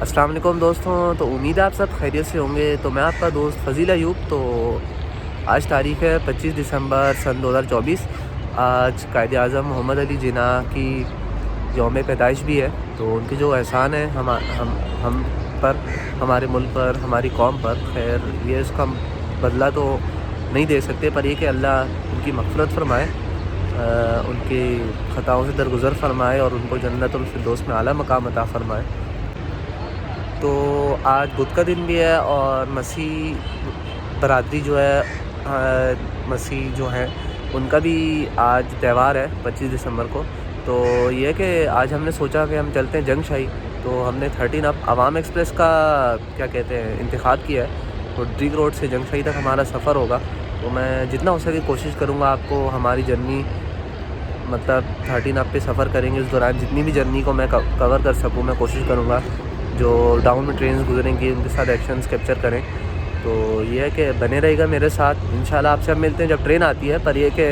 अस्सलाम वालेकुम दोस्तों। तो उम्मीद है आप सब खैरियत से होंगे। तो मैं आपका दोस्त फजील अयूब। तो आज तारीख़ है 25 दिसंबर सन 2024। आज कायद आज़म मोहम्मद अली जिन्ना की यौम पैदाइश भी है। तो उनके जो एहसान है हम पर, हमारे मुल्क पर, हमारी कौम पर, खैर ये इसका बदला तो नहीं दे सकते, पर ये कि अल्लाह उनकी मग़फ़िरत फ़रमाए, उनकी ख़ताओं से दरगुज़र फ़रमाए और उनको जन्नतुल फ़िरदौस में आला मकाम अता फ़रमाए। तो आज बुध का दिन भी है और मसीह बरादरी जो है, मसीह जो हैं उनका भी आज त्यौहार है 25 दिसंबर को। तो ये है कि आज हमने सोचा कि हम चलते हैं जंगशाही। तो हमने 13 अप अवाम एक्सप्रेस का क्या कहते हैं इंतखाब किया है। तो ड्रीग रोड से जंगशाही तक हमारा सफ़र होगा। तो मैं जितना हो सके कोशिश करूँगा आपको हमारी जर्नी, मतलब 13 अप पे सफ़र करेंगे उस दौरान जितनी भी जर्नी को मैं कवर कर सकूँ मैं कोशिश करूँगा। जो डाउन में ट्रेन्स गुजरेंगी उनके साथ एक्शंस कैप्चर करें। तो ये है कि बने रहेगा मेरे साथ। इंशाल्लाह आपसे अब मिलते हैं जब ट्रेन आती है। पर ये कि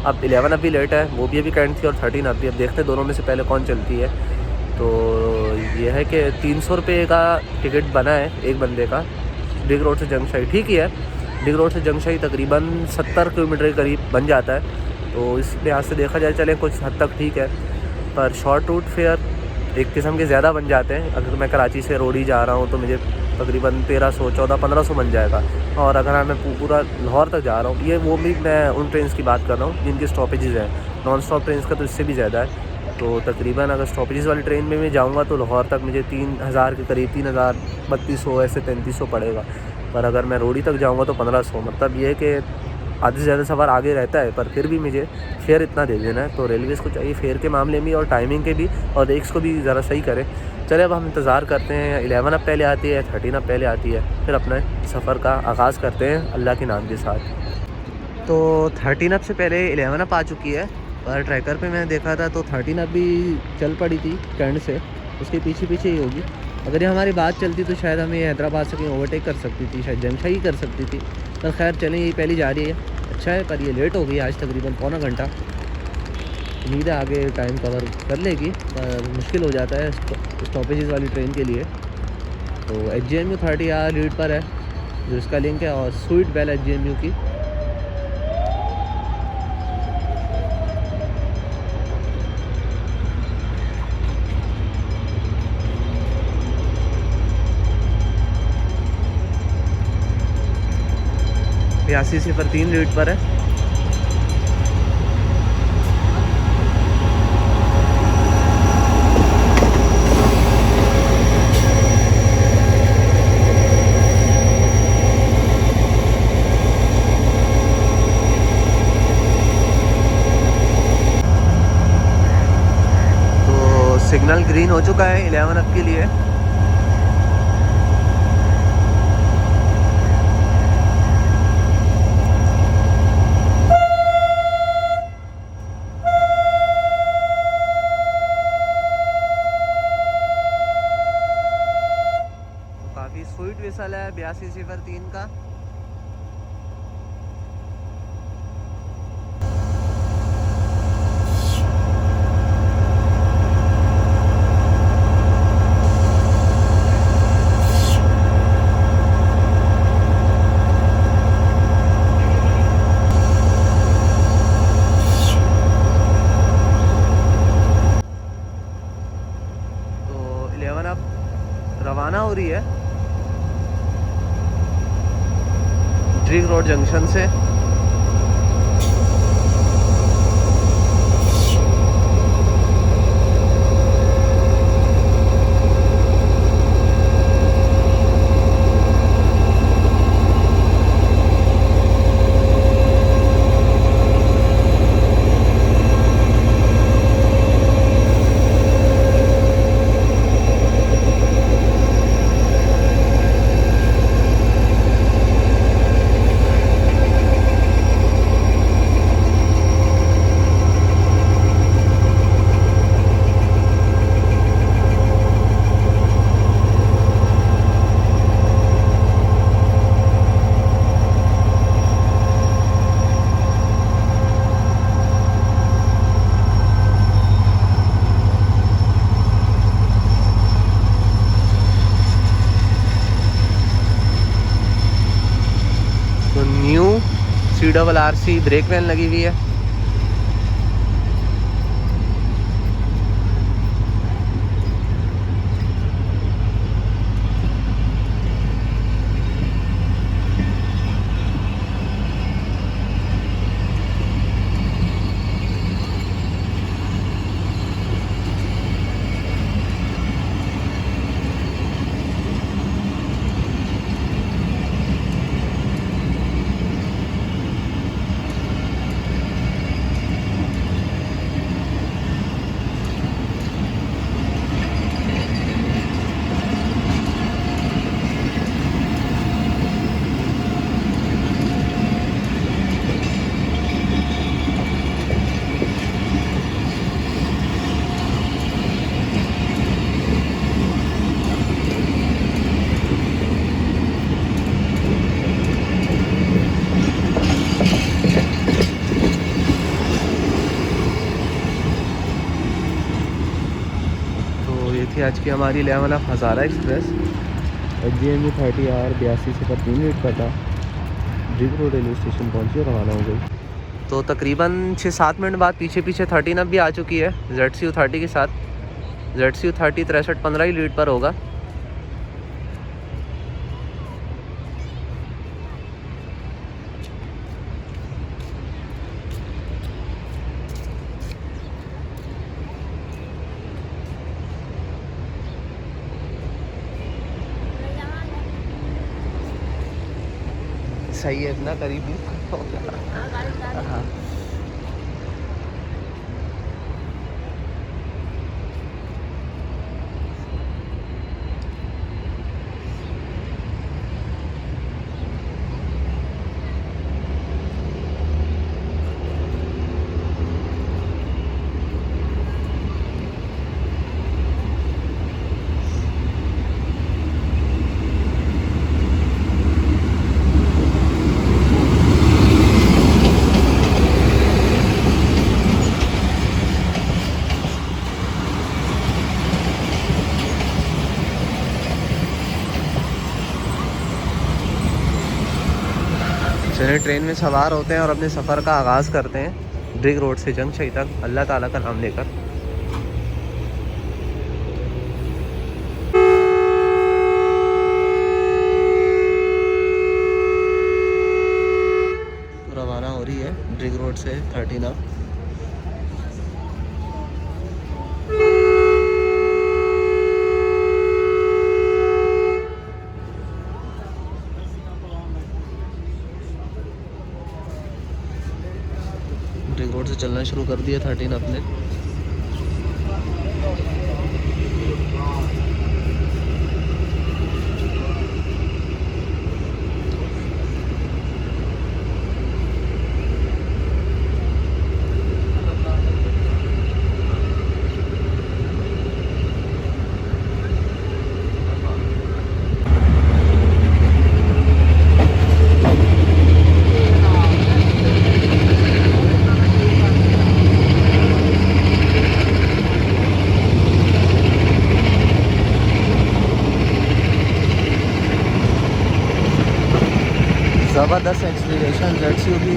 अब 11 अभी लेट है, वो भी अभी करंट थी, और 13 अभी, अब देखते हैं दोनों में से पहले कौन चलती है। तो ये है कि 300 रुपये का टिकट बना है एक बंदे का डिग रोड से जंगशाही। ठीक ही है, डिग रोड से जंगशाही तकरीबन 70 किलोमीटर के करीब बन जाता है। तो इस लिहाज से देखा जाए चले कुछ हद तक ठीक है, पर शॉर्ट रूट फेयर एक किस्म के ज़्यादा बन जाते हैं। अगर मैं कराची से रोडी जा रहा हूँ तो मुझे तकरीबन 1300, 1400, 1500 बन जाएगा। और अगर मैं पूरा लाहौर तक जा रहा हूँ, ये वो भी मैं उन ट्रेन्स की बात कर रहा हूँ जिनकी स्टॉपेजेज़ हैं। नॉन स्टॉप ट्रेन्स का तो इससे भी ज़्यादा है। तो तकरीबन अगर स्टॉपेजेज़ वाली ट्रेन में मैं जाऊँगा तो लाहौर तक मुझे 3000 के करीब, 3000, 3200, ऐसे 3300 पड़ेगा। पर अगर मैं रोडी तक जाऊँगा तो 1500। मतलब ये है कि आधे से ज़्यादा सफ़र आगे रहता है, पर फिर भी मुझे फेयर इतना दे देना है। तो रेलवेज़ को चाहिए फेयर के मामले में और टाइमिंग के भी, और रेक्स को भी ज़रा सही करें। चले अब हम इंतज़ार करते हैं 11 अब पहले आती है, 13 अब पहले आती है, फिर अपने सफ़र का आगाज़ करते हैं अल्लाह के नाम के साथ। तो 13 अब से पहले 11 अब आ चुकी है, पर ट्रैकर पे मैंने देखा था तो 13 अब भी चल पड़ी थी ट्रेंड से, उसके पीछे पीछे ही होगी। अगर ये हमारी बात चलती तो शायद हमें हैदराबाद से कहीं ओवरटेक कर सकती थी, शायद जंगशाही कर सकती थी। पर खैर चलें, यही पहली जा रही है, अच्छा है। पर ये लेट हो गई आज तकरीबन पौना घंटा। उम्मीद है आगे टाइम कवर कर लेगी, पर मुश्किल हो जाता है स्टॉपेजेस वाली ट्रेन के लिए। तो HJMU 30R लीड पर है, जो इसका लिंक है, और स्वीट बेल HJMU की। बयासी 03 लीड पर है। तो सिग्नल ग्रीन हो चुका है 11 अप के लिए। काफ़ी स्वीट विसल है 8203 का। तो 11 अब रवाना हो रही है ड्रीग रोड जंक्शन से। न्यू CRRC ब्रेक वैन लगी हुई है। थी आज की हमारी 11 of Hazara express. GME 30R 82 से 3 मिनट का था। ड्रिग रोड रेलवे स्टेशन पहुँची और रवाना हो गई। तो तकरीबन 6-7 मिनट बाद पीछे 13 अब भी आ चुकी है ZCU 30 के साथ। ZCU 30 63-15 ही लीड पर होगा। सही है, इतना करीब नहीं। हाँ चलिए ट्रेन में सवार होते हैं और अपने सफ़र का आगाज़ करते हैं ड्रिग रोड से जंगशई तक, अल्लाह ताला का नाम लेकर। तो रवाना हो रही है ड्रिग रोड से 13 अब। ड्रिग रोड से चलना शुरू कर दिया 13 अपने। ज़बरदस्त एक्सीलरेशन ZCU की।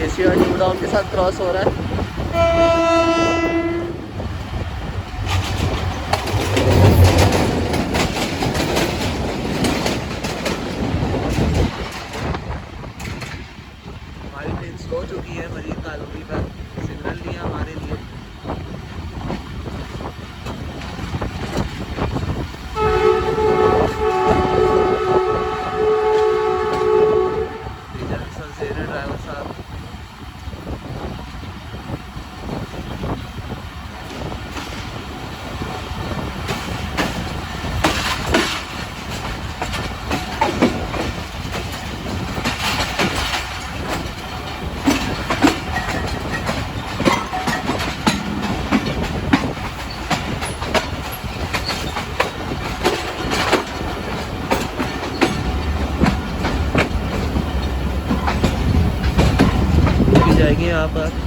KCR न्यू टाउन के साथ क्रॉस हो रहा है। यहाँ पर।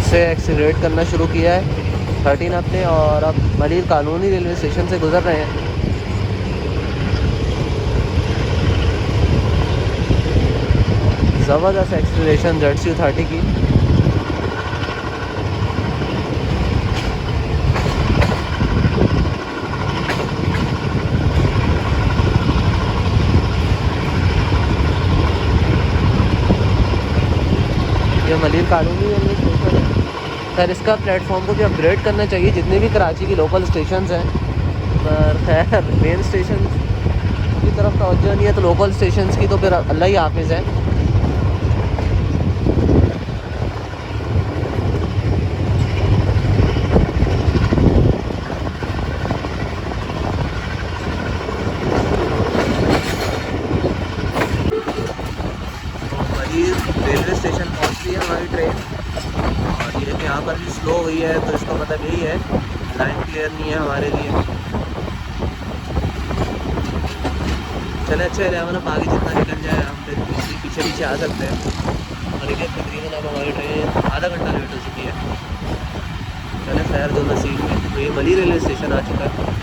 से एक्सीलरेट करना शुरू किया है 13 अपने, और अब मलिर कानूनी रेलवे स्टेशन से गुज़र रहे हैं। ज़बरदस्त एक्सीलरेशन ZCU30 की। ये मलिर कानूनी रेलवे स्टेशन है। खैर इसका प्लेटफॉर्म को भी अपग्रेड करना चाहिए, जितने भी कराची की लोकल स्टेशंस हैं। पर खैर मेन स्टेशन की तरफ तवज्जो नहीं है, तो लोकल स्टेशंस की तो फिर अल्लाह ही हाफिज़ है। रेलवे स्टेशन पहुंच रही है हमारी ट्रेन, और ये कि यहाँ पर भी स्लो हुई है, तो इसका मतलब यही है लाइन क्लियर नहीं है हमारे लिए। चले अच्छा है, हम आगे जितना निकल जाए हम फिर पीछे पीछे आ सकते हैं। और ये तकरीबन अब हमारी ट्रेन आधा घंटा लेट हो चुकी है। चले खैर जो नसीब में। तो ये मलिर रेलवे स्टेशन आ चुका है।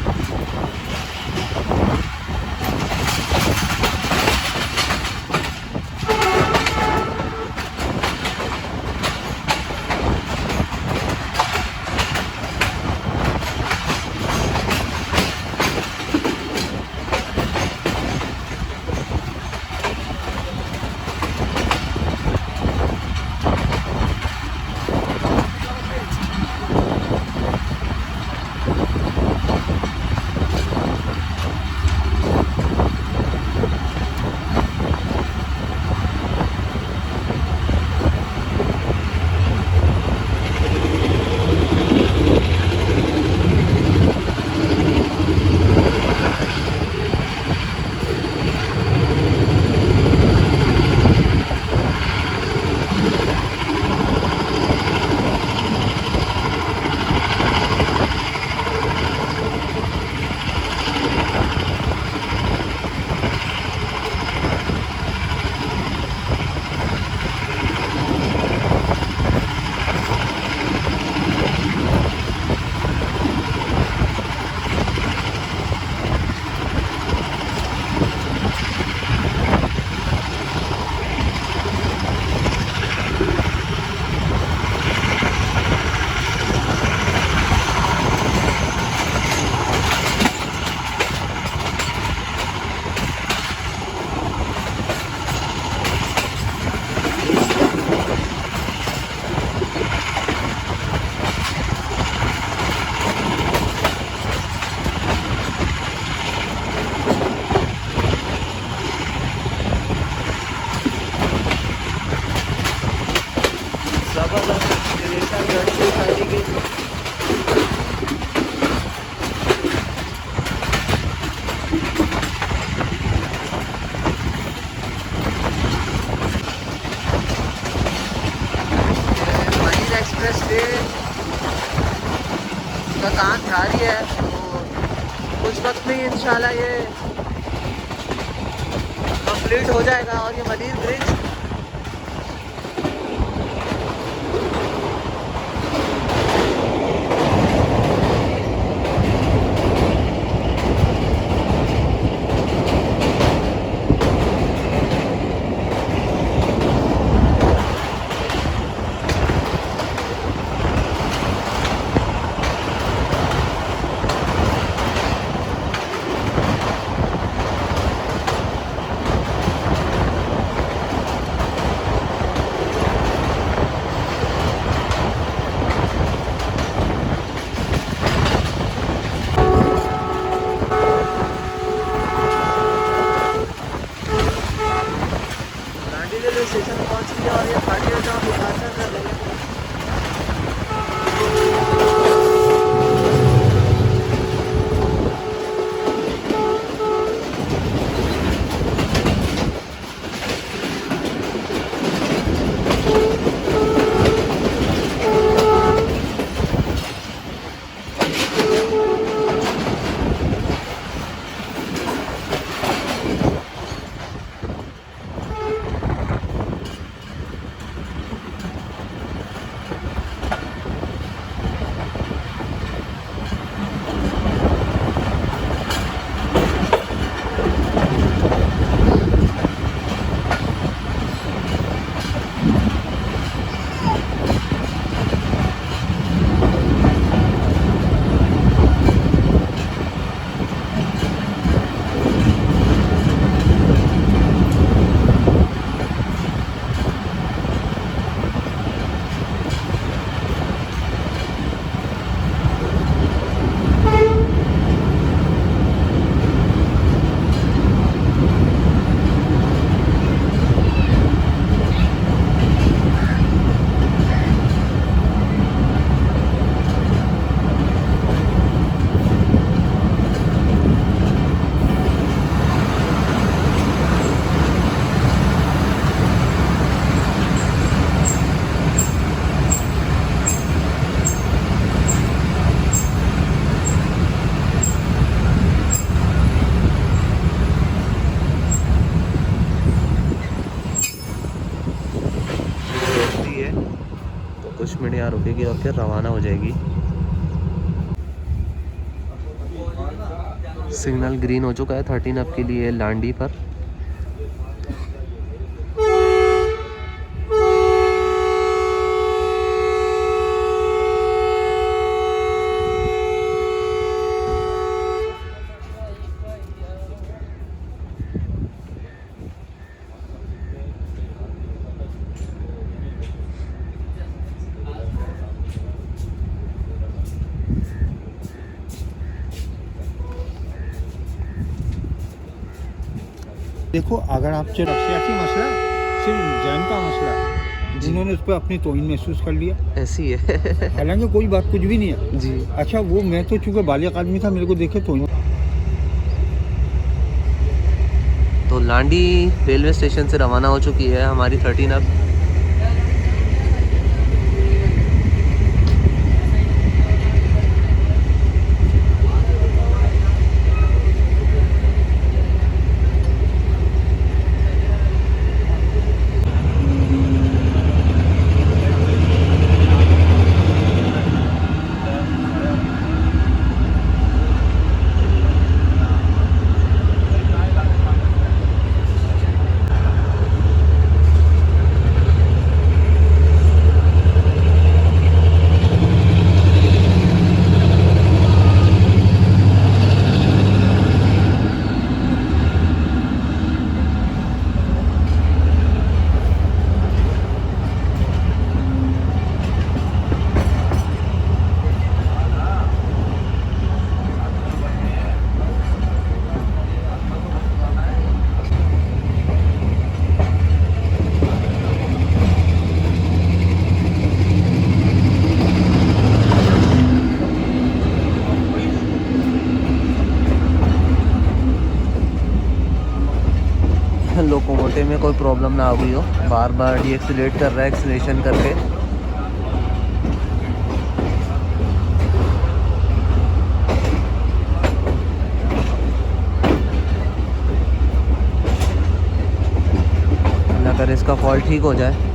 का काम जारी है, तो कुछ वक्त में इंशाल्लाह ये कंप्लीट हो जाएगा। और ये मलिर ब्रिज यहाँ रुकेगी और फिर रवाना हो जाएगी। सिग्नल ग्रीन हो चुका है 13 अप के लिए लांडी पर। देखो, अगर आप सियासी मसला सिर्फ जैन का मसला है, जिन्होंने उस पर अपनी तौहीन महसूस कर लिया, ऐसी है। हालांकि कोई बात कुछ भी नहीं है जी। अच्छा, वो मैं तो चूँकि बालिग आदमी था, मेरे को देखे तौहीन। तो लांडी रेलवे स्टेशन से रवाना हो चुकी है हमारी 13 अप। लोकोमोटिव में कोई प्रॉब्लम ना आ गई हो, बार बार डीएक्सीलेट कर रहा है एक्सीलेशन करके। अल्लाह करे इसका फॉल्ट ठीक हो जाए।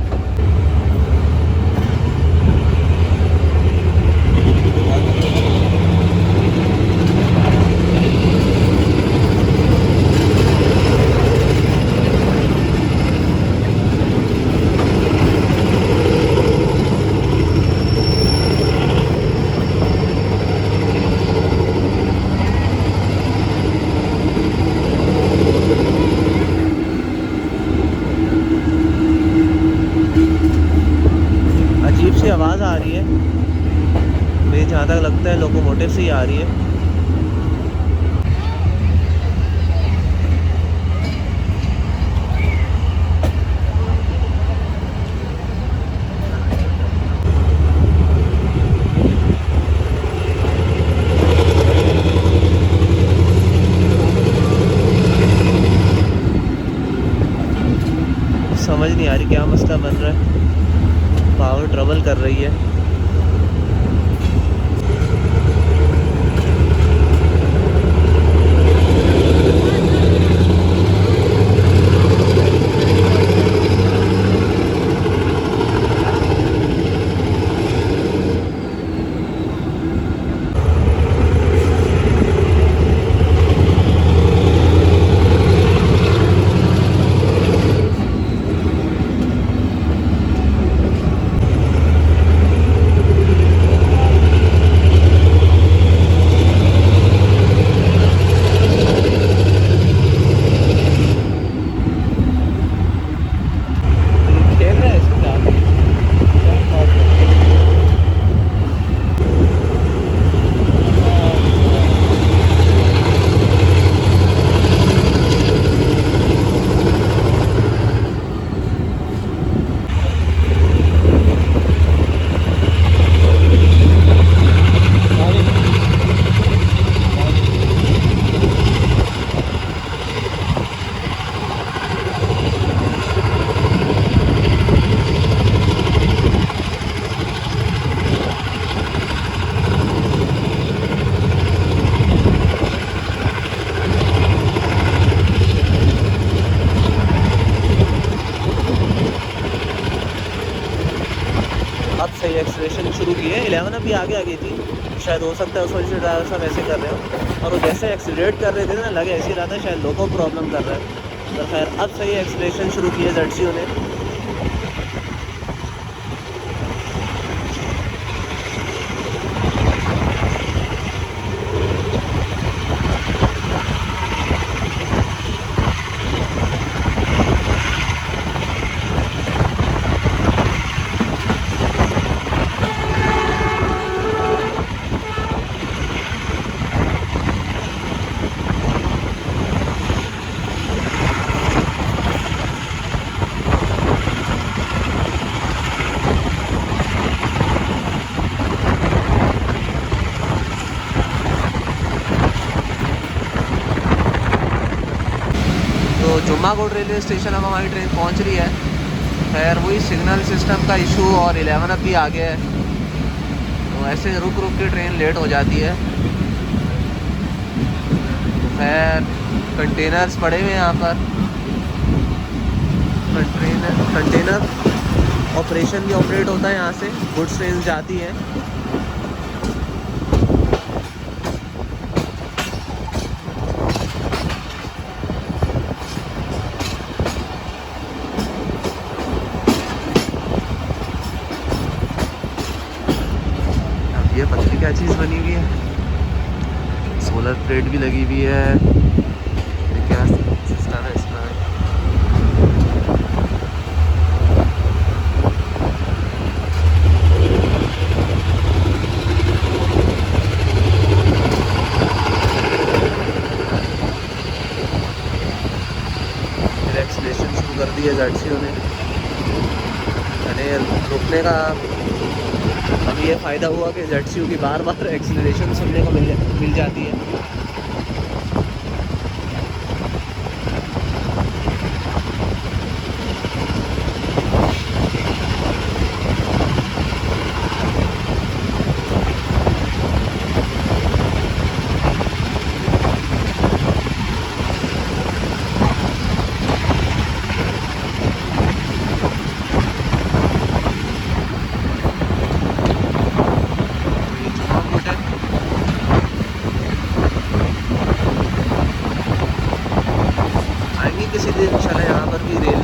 अजीब सी आवाज़ आ रही है, मुझे जहाँ तक लगता है लोकोमोटिव से ही आ रही है। समझ नहीं आ रही क्या मसला बन रहा है, पावर ट्रबल कर रही है। शुरू की है। 11 अभी आगे आ गई थी, शायद हो सकता है उस वजह से ड्राइवर साहब ऐसे कर रहे हो। और वो जैसे एक्सीलरेट कर रहे थे ना, लगे ऐसे ही रहा था शायद लोगों को प्रॉब्लम कर रहा है। तो खैर अब सही एक्सीलरेशन शुरू की है ZCO ने। तो जुम्माकोट रेलवे स्टेशन अब हमारी ट्रेन पहुंच रही है। खैर वही सिग्नल सिस्टम का इशू और 11 अब भी आ गया है, तो ऐसे रुक रुक के ट्रेन लेट हो जाती है। तो खैर कंटेनर्स पड़े हुए हैं यहाँ पर। कंटेनर ऑपरेशन भी ऑपरेट होता है यहाँ से, गुड्स ट्रेन जाती है। ये पत्थर क्या चीज़ बनी हुई है, सोलर प्लेट भी लगी हुई है। ये क्या सिस्टम है इसमें? एक्सीलरेशन शुरू कर दी है ZCO ने। अरे रुकने का अभी ये फ़ायदा हुआ कि ZCO की बार बार एक्सीलरेशन सुनने को मिल जाती है। किसी दिन चले यहाँ पर भी रेल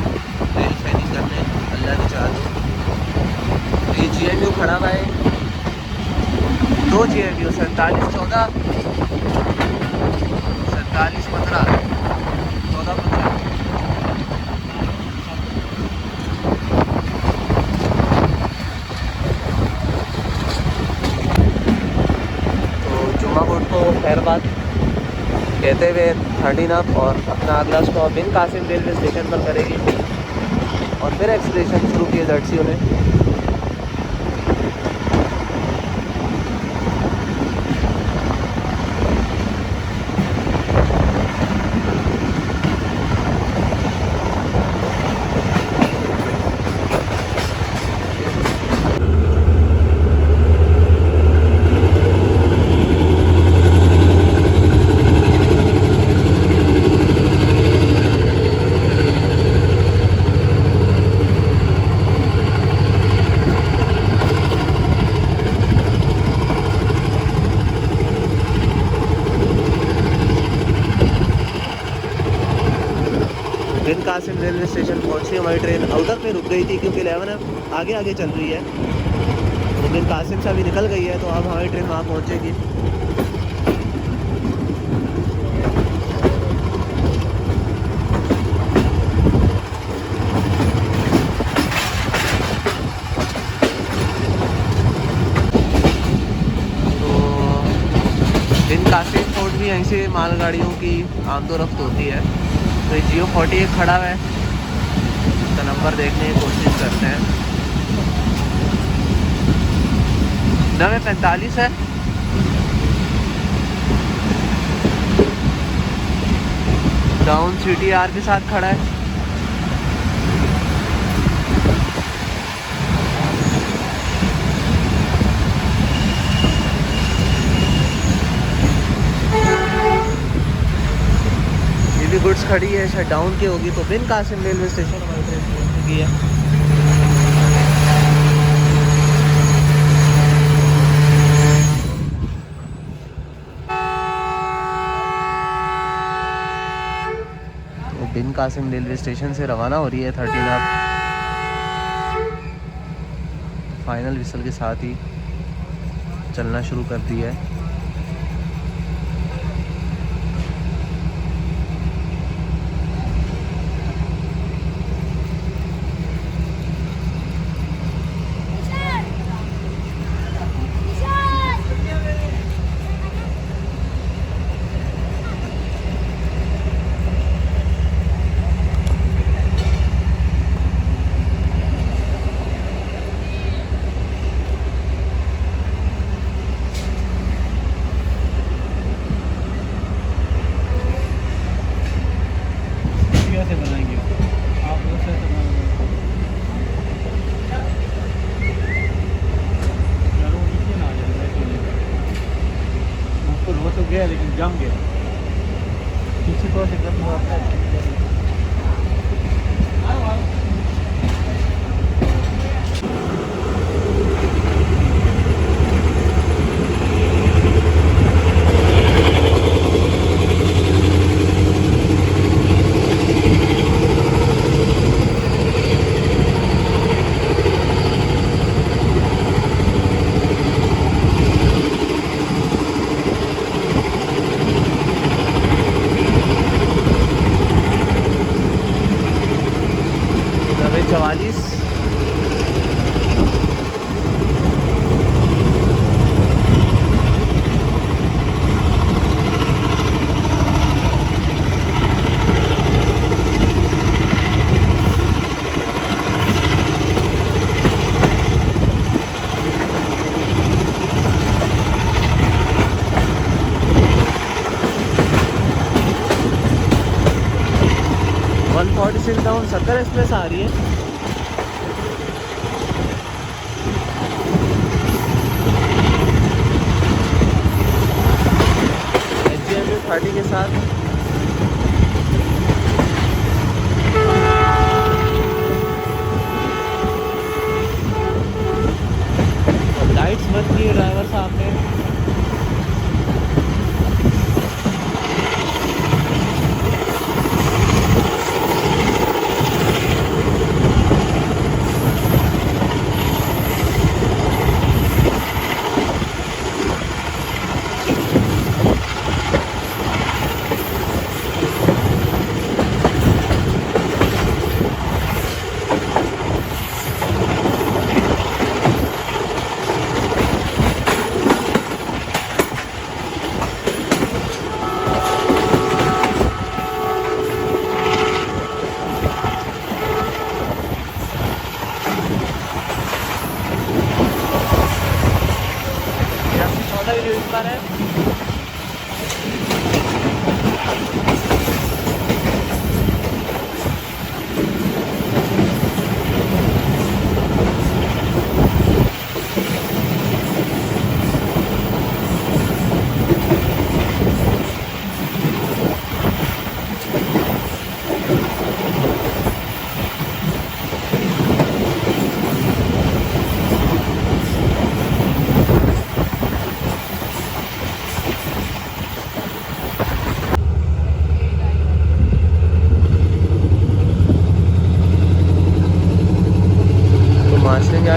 शाइनिंग करने, अल्लाह की चाह तो। ये GNU खड़ा हुआ है, 2 GNU 47 14 47 15 14 15। तो जुम्माकोट को खैरबाद कहते हुए 13 अप और अपना अगला स्टॉप बिन कासिम रेलवे स्टेशन पर करेगी। और फिर एक्सीलरेशन शुरू किए ZCO ने। बिन कासिम रेलवे स्टेशन पहुंची हमारी ट्रेन। आउटर पे रुक गई थी क्योंकि 11 आगे आगे चल रही है, तो बिन कासिम से अभी निकल गई है, तो अब हमारी ट्रेन वहाँ पहुंचेगी। तो बिन कासिम फोर्ट भी यहीं से मालगाड़ियों की आमदोरफ्त होती है। तो ये GO 41 खड़ा है, इसका नंबर देखने की कोशिश करते हैं। 945 है। डाउन CTR के साथ खड़ा है। गुड्स खड़ी है, शायद डाउन की होगी। तो बिन कासिम रेलवे स्टेशन हमारी ट्रेन पहुंच चुकी है। बिन कासिम रेलवे स्टेशन से रवाना हो रही है 13 अब। फाइनल विसल के साथ ही चलना शुरू कर दी है। कैसे बनाएंगे आप? वो से ना ऊपर हो तो गया लेकिन जम गया पीछे को से गर्म हुआ था। 44। डाउन 70 एक्सप्रेस आ रही है। HGMU 30 के साथ लाइट्स बंद की है ड्राइवर साहब ने।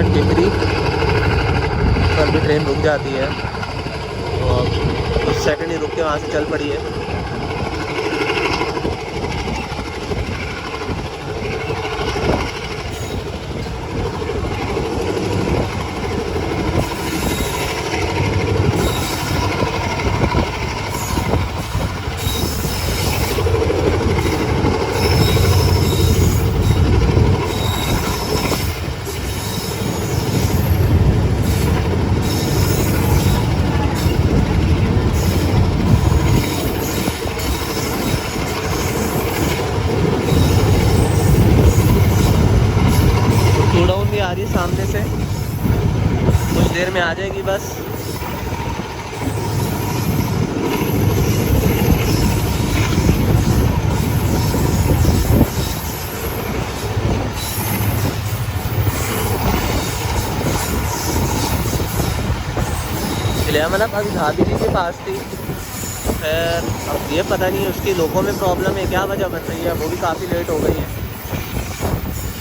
टिकरी पर भी ट्रेन रुक जाती है तो अब कुछ सेकंड ही रुक के वहाँ से चल पड़ी है। आ रही है सामने से, कुछ देर में आ जाएगी बस। मतलब अभी भाभी जी के पास थी खैर अब ये पता नहीं उसकी लोगों में प्रॉब्लम है, क्या वजह बन रही है, वो भी काफ़ी लेट हो गई है।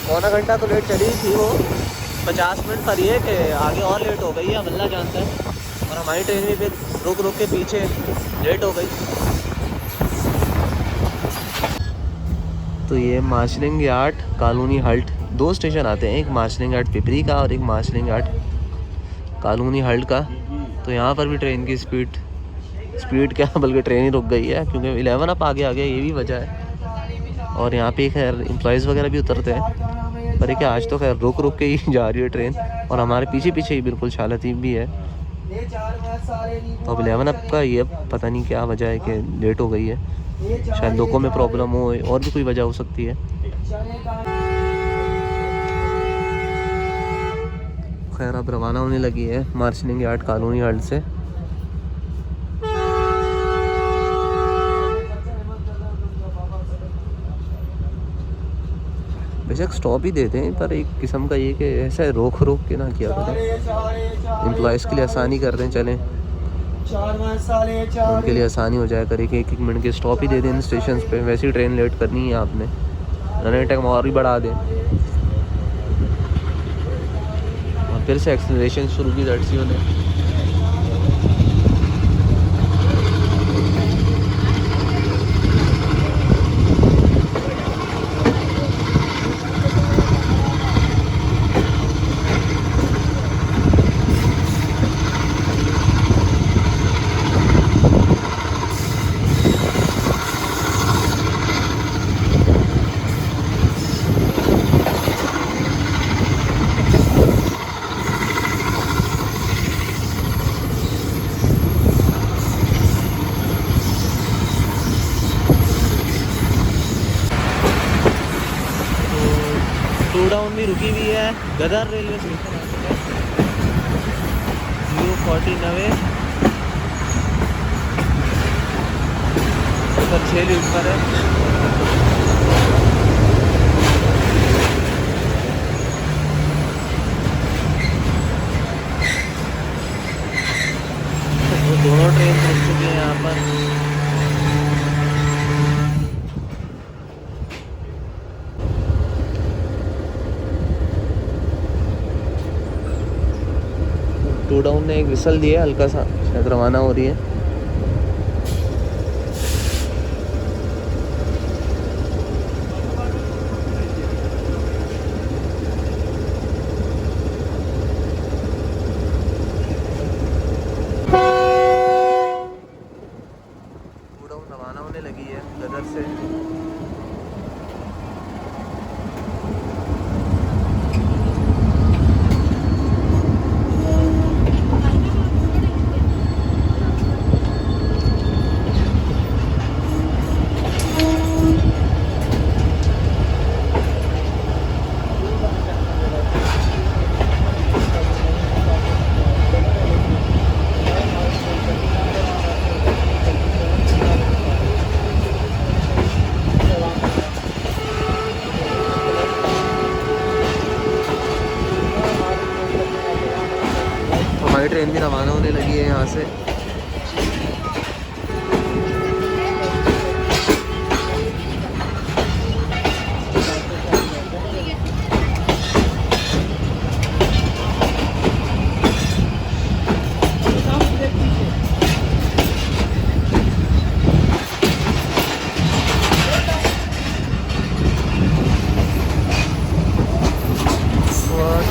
पौना घंटा तो लेट चली थी वो, 50 मिनट पर ये कि आगे और लेट हो गई है, अब अल्लाह जानता है। और हमारी ट्रेन भी फिर रुक रुक के पीछे लेट हो गई। तो ये मार्शलिंग यार्ड कॉलोनी हल्ट, 2 स्टेशन आते हैं, एक मार्शलिंग यार्ड पिपरी का और एक मार्शलिंग यार्ड कॉलोनी हल्ट का। तो यहाँ पर भी ट्रेन की स्पीड क्या बल्कि ट्रेन ही रुक गई है, क्योंकि 11 अप आगे आ गया, ये भी वजह है। और यहाँ पे खैर एम्प्लॉयज़ वगैरह भी उतरते हैं, पर क्या आज तो खैर रुक रुक के ही जा रही है ट्रेन, और हमारे पीछे पीछे ही बिल्कुल शालतीब भी है। तो अब 11 अप का ये पता नहीं क्या वजह है कि लेट हो गई है, शायद लोगों में प्रॉब्लम हो और भी कोई वजह हो सकती है। खैर अब रवाना होने लगी है मार्शलिंग यार्ड कॉलोनी हल्ट से। बेशक स्टॉप ही देते हैं, पर एक किस्म का ये कि ऐसा रोक रोक के ना किया करें, एम्प्लॉयज़ के लिए आसानी कर दें, चलें उनके लिए आसानी हो जाए करे कि 1-1 मिनट के स्टॉप ही दे दें इन स्टेशन पे। वैसे ही ट्रेन लेट करनी है आपने, रनिंग टाइम और भी बढ़ा दें। और फिर से एक्सेलरेशन शुरू की ZCO ने। डाउन भी रुकी हुई है, गदर रेलवे स्टेशन आ चुका है, 049 ऊपर 6 ऊपर है। वो दोनों ट्रेन रुक चुकी हैं यहाँ पर। टू डाउन ने एक विसल दिया हल्का सा, शायद रवाना हो रही है। टू डाउन रवाना होने लगी है गदर से। हमारी ट्रेन भी रवाना होने लगी है यहाँ से।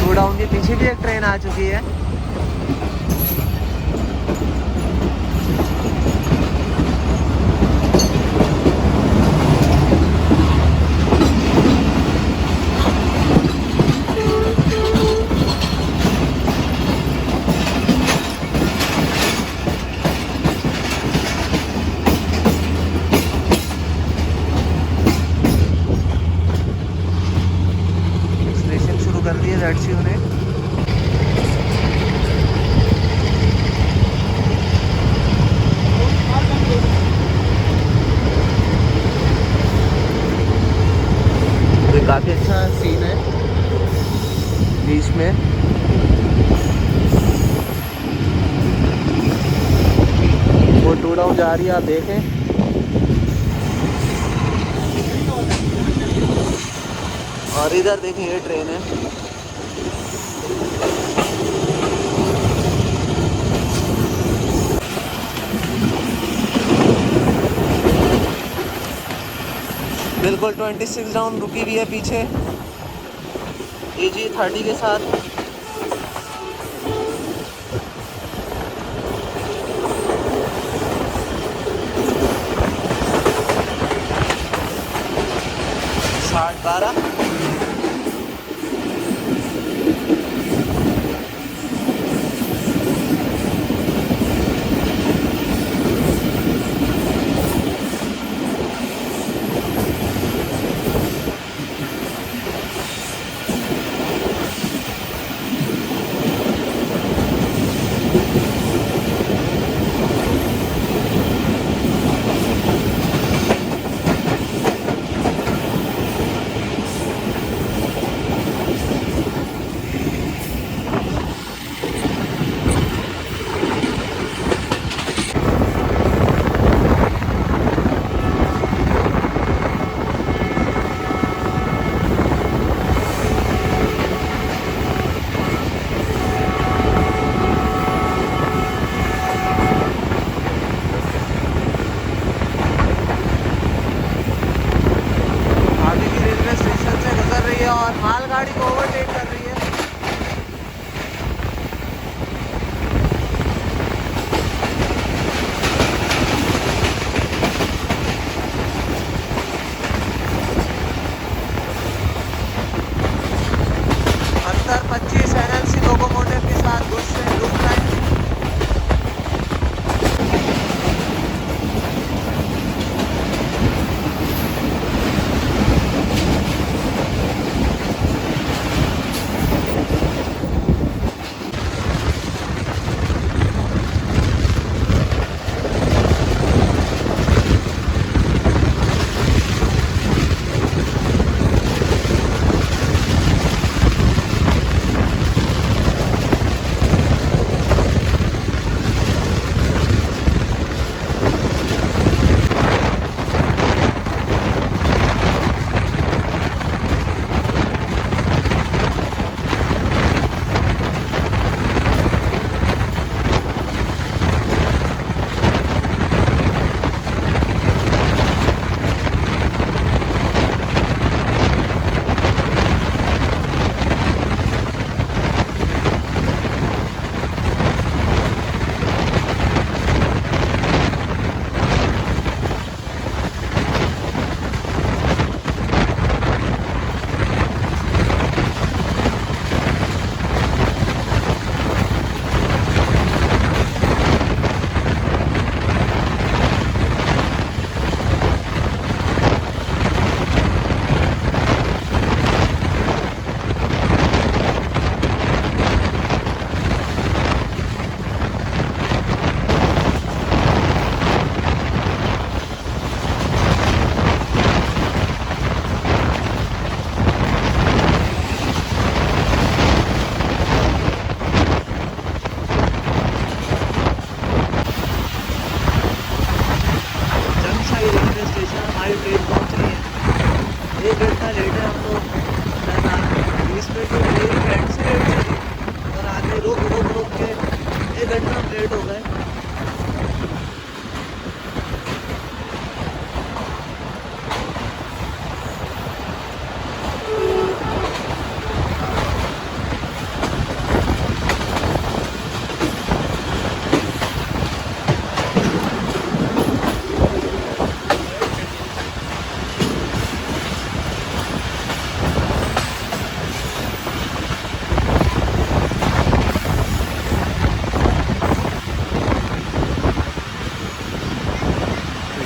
टू डाउन के पीछे भी एक ट्रेन आ चुकी है। कर दी है ZCO ने। तो काफ़ी अच्छा सीन है बीच में। वो 2 डाउन जा रही है, आप देखें। और इधर देखें ये ट्रेन है। बिल्कुल 26 डाउन रुकी हुई है पीछे AG30 के साथ। साठ 12 और मालगाड़ी को ओवरटेक कर रही है। अंतर 25 NLC लोकोमोटिव के साथ दूसरे लूप लाइन।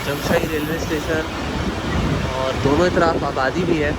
जमशाही रेलवे स्टेशन और दोनों तरफ आबादी भी है।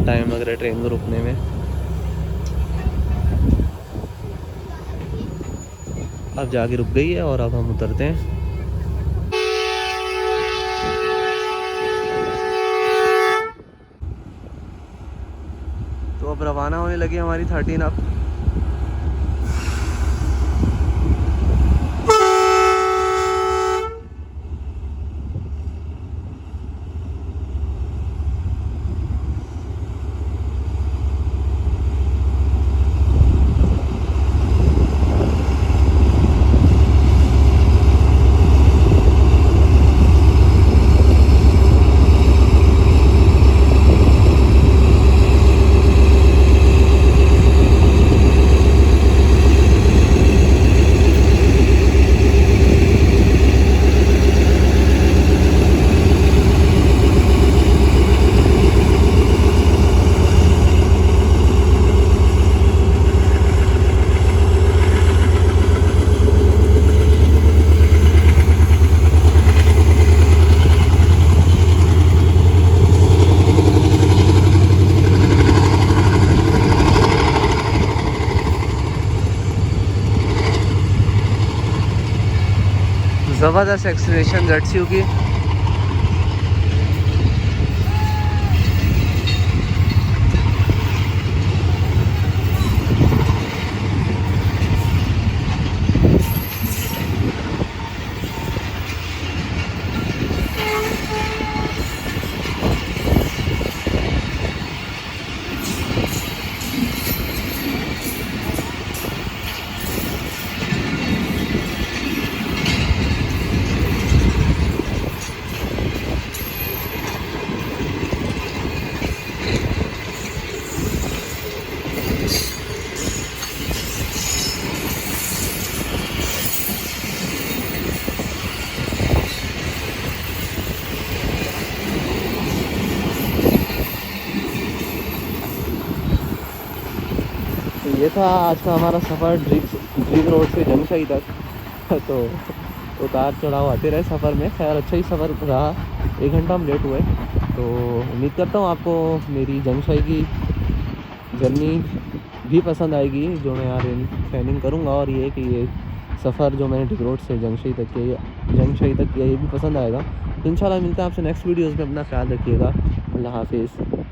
टाइम लग रहा है ट्रेन को रुकने में। अब जाके रुक गई है और अब हम उतरते हैं। तो अब रवाना होने लगी हमारी 13 अप। ज़बरदस्त एक्सीलरेशन जेटसी की। ये था आज का हमारा सफ़र ड्रीम रोड से जंगशाही तक। तो उतार चढ़ाव आते रहे सफ़र में। खैर अच्छा ही सफ़र रहा, 1 घंटा हम लेट हुए। तो उम्मीद करता हूँ आपको मेरी जंगशाही की जर्नी भी पसंद आएगी, जो मैं यहाँ ट्रेनिंग करूँगा। और ये कि ये सफ़र जो मैंने ड्रीम रोड से जंगशाही तक किया ये भी पसंद आएगा। तो इंशाल्लाह मिलते हैं आपसे नेक्स्ट वीडियोज़ में। अपना ख्याल रखिएगा। अल्लाह हाफिज़।